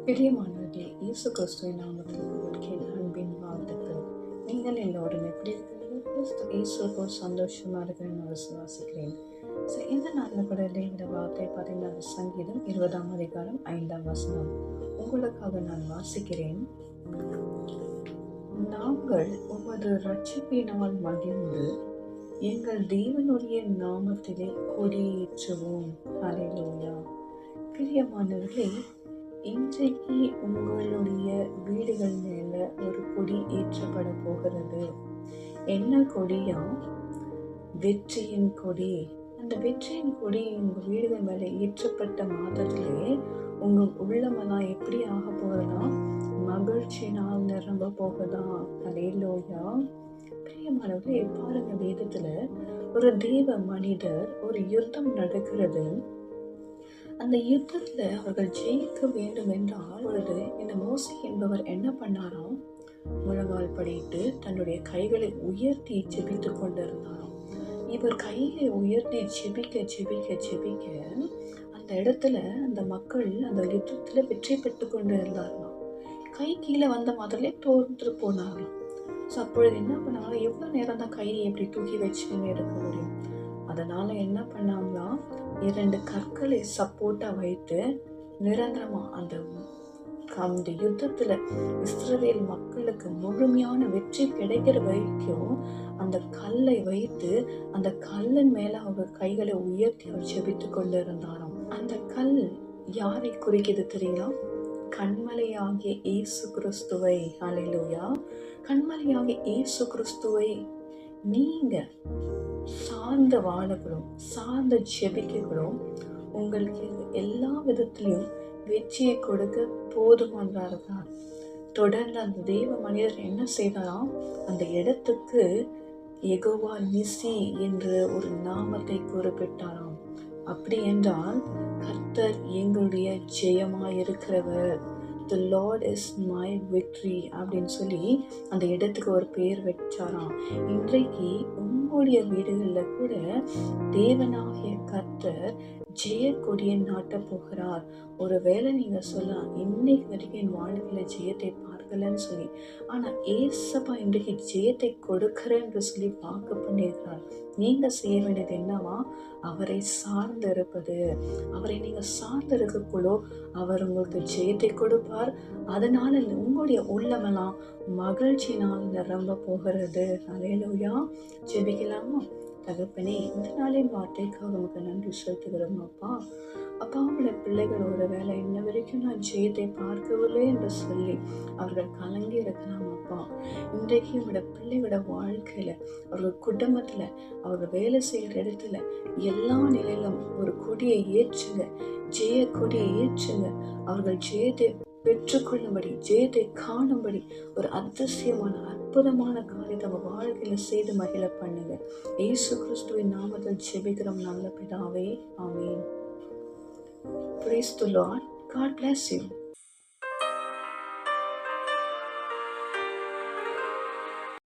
பிரியமானவர்களே, இயேசு கிறிஸ்துவின் நாமத்தில் உங்களுக்கு என் அன்பின் வாழ்த்துக்கள். நீங்கள் எல்லோரும் எப்படி இருக்கிறீர்கள்? கிறிஸ்து இயேசுக்குள் சந்தோஷமா இருக்கிறேன்னு நான் விசுவாசிக்கிறேன். இந்த நாளில் கூட தேவனுடைய வார்த்தை 14 சங்கீதம் 20ஆம் அதிகாரம் 5ஆம் வசனம் உங்களுக்காக நான் வாசிக்கிறேன். நாங்கள் உமது ரட்சிப்பினால் மகிழ்ந்து எங்கள் தேவனுடைய நாமத்திலே கொடியேற்றுவோம். ஹல்லேலூயா. பிரியமானவர்களே, இன்றைக்கு உங்களுடைய வீடுகள் மேல ஒரு கொடி ஏற்றப்பட போகிறது. என்ன கொடியா? வெற்றியின் கொடி. அந்த வெற்றியின் கொடி உங்க வீடுகள் மேல ஏற்றப்பட்ட மாதத்திலே உங்க உள்ளமெல்லாம் எப்படி ஆக போகுதுன்னா மகிழ்ச்சினால் நிரம்ப போகுதா. ஹல்லேலூயா. பிரியமானவர்களே, பாருங்க, வேதத்துல ஒரு தேவ மனிதர், ஒரு யுத்தம் நடக்கிறது. அந்த யுத்தத்துல அவர்கள் ஜெயிக்க வேண்டும் என்றால் பொழுது இந்த மோசே என்பவர் என்ன பண்ணாராம்? முழங்கால் படியிட்டு தன்னுடைய கைகளை உயர்த்தி ஜெபித்து கொண்டிருந்தாராம். இவர் கையை உயர்த்தி ஜெபிக்க அந்த இடத்துல அந்த மக்கள் அந்த யுத்தத்துல வெற்றி பெற்று கொண்டு இருந்தாராம். கை கீழே வந்த மாதிரிலே தோற்று போனாராம். அப்பொழுது என்ன பண்ணாலும் எவ்வளவு நேரம் தான் கையை எப்படி தூக்கி வச்சுன்னு எடுக்க முடியும்? அதனால என்ன பண்ணாங்களாம், 2 கற்களை சப்போர்ட்டா வைத்து நிரந்தரமா அந்த யுத்தத்துல இஸ்ரவேல் மக்களுக்கு முழுமையான வெற்றி கிடைக்கிற வரைக்கும் அந்த கல்லை வைத்து அந்த கல்லின் மேல அவர் கைகளை உயர்த்தி அவர் ஜெபித்து கொண்டு இருந்தாராம். அந்த கல் யாரை குறிக்கிறது தெரியுமா? கண்மலையாகிய இயேசு கிறிஸ்துவை. ஹல்லேலூயா. கண்மலையாகிய இயேசு கிறிஸ்துவை நீங்க சார்ந்த வாழக்கூடும், சார்ந்த ஜெபிக்கக்கூடும், உங்களுக்கு எல்லா விதத்திலையும் வெற்றியை கொடுக்க போதுமானவர்தான். தொடர்ந்து அந்த தேவ மனிதர் என்ன செய்தாராம்? அந்த இடத்துக்கு யெகோவா நிசி என்ற ஒரு நாமத்தை குறிப்பிட்டாராம். அப்படி என்றால் கர்த்தர் எங்களுடைய ஜெயமாயிருக்கிறவர், The Lord is my victory அப்படின்னு சொல்லி அந்த இடத்துக்கு ஒரு பெயர் வச்சாராம். இன்றைக்கு உங்களுடைய வீடுகளில் கூட தேவனாகிய கர்த்தர் ஜெய கொடியை நாட்ட போகிறார். ஒருவேளை நீங்க சொல்லலாம், இன்னைக்கு வரைக்கும் என் வாழ்க்கையில ஜெயத்தை பார்க்கலன்னு சொல்லி, ஆனா ஏசப்பா இன்றைக்கு ஜெயத்தை கொடுக்கிறேன்னு சொல்லி வாக்கு பண்ணியிருக்கிறார். நீங்க செய்ய வேண்டியது என்னவா? அவரை சார்ந்து இருப்பது. அவரை நீங்க சார்ந்து இருக்கக்குள்ளோ அவர் உங்களுக்கு ஜெயத்தை கொடுப்பார். அதனால உங்களுடைய உள்ளமெல்லாம் மகிழ்ச்சினால் நிரம்ப போகிறது. ஹல்லேலூயா. ஜெபிக்கலாமா? தகப்பனே, இந்த நாளின் வார்த்தைக்காக உமக்கு நன்றி செலுத்துகிறோம் அப்பா. அவங்களோட பிள்ளைகள் ஒரு வேலை இன்ன வரைக்கும் நான் ஜெயத்தை பார்க்கவில்லை என்று சொல்லி அவர்கள் கலங்கி இருக்கலாம் அப்பா. இன்றைக்கு உங்களோட பிள்ளைகளோட வாழ்க்கையில, அவர்கள் குடும்பத்துல, அவர்கள் வேலை செய்கிற இடத்துல எல்லா நிலையிலும் ஒரு கொடியை ஏற்றுங்க, ஜெய கொடியை ஏற்றுங்க. அவர்கள் ஜெயத்தை பெற்றுக்கொள்ளும்படி, ஜெயத்தை காணும்படி ஒரு அதிசயமான அற்புதமான காரியத்தை அவங்க வாழ்க்கையில செய்து மகிழ பண்ணுங்க. இயேசு கிறிஸ்துவின் நாமத்தில் ஜெபிக்கிறோம் நல்ல பிதாவே. ஆமென். Praise the Lord. God bless you.